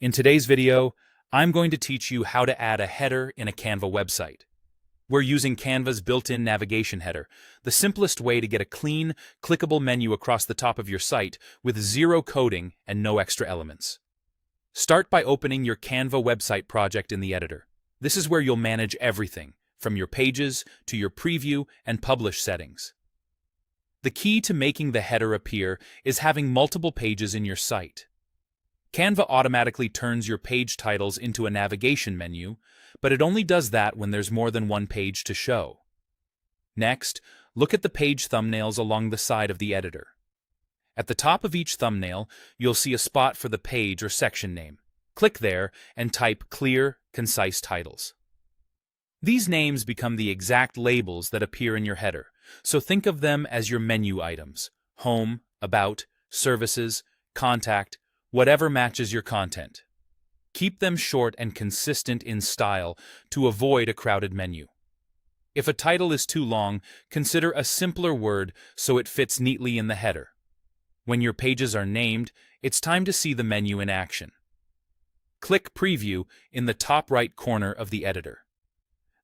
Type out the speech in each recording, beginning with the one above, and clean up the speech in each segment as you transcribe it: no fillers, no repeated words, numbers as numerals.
In today's video, I'm going to teach you how to add a header in a Canva website. We're using Canva's built-in navigation header, the simplest way to get a clean, clickable menu across the top of your site with zero coding and no extra elements. Start by opening your Canva website project in the editor. This is where you'll manage everything, from your pages to your preview and publish settings. The key to making the header appear is having multiple pages in your site. Canva automatically turns your page titles into a navigation menu, but it only does that when there's more than one page to show. Next, look at the page thumbnails along the side of the editor. At the top of each thumbnail, you'll see a spot for the page or section name. Click there and type clear, concise titles. These names become the exact labels that appear in your header, so think of them as your menu items: home, about, services, contact, whatever matches your content. Keep them short and consistent in style to avoid a crowded menu. If a title is too long, consider a simpler word so it fits neatly in the header. When your pages are named, it's time to see the menu in action. Click Preview in the top right corner of the editor.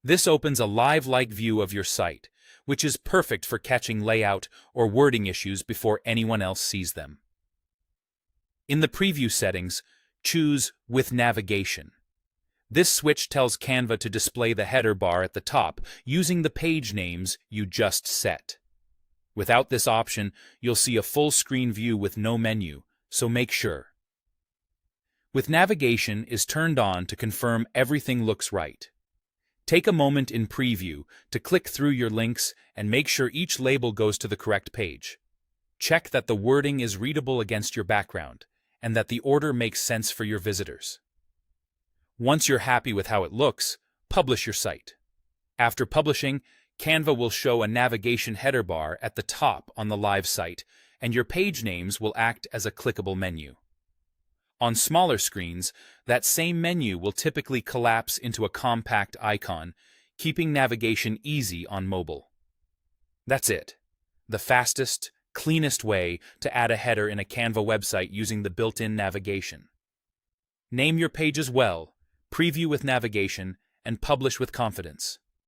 This opens a live-like view of your site, which is perfect for catching layout or wording issues before anyone else sees them. In the preview settings, choose With Navigation. This switch tells Canva to display the header bar at the top using the page names you just set. Without this option, you'll see a full screen view with no menu, so make sure. With Navigation is turned on to confirm everything looks right. Take a moment in Preview to click through your links and make sure each label goes to the correct page. Check that the wording is readable against your background, and that the order makes sense for your visitors. Once you're happy with how it looks, publish your site. After publishing, Canva will show a navigation header bar at the top on the live site, and your page names will act as a clickable menu. On smaller screens, that same menu will typically collapse into a compact icon, keeping navigation easy on mobile. That's it. The fastest, cleanest way to add a header in a Canva website using the built-in navigation. Name your pages well, preview with navigation, and publish with confidence.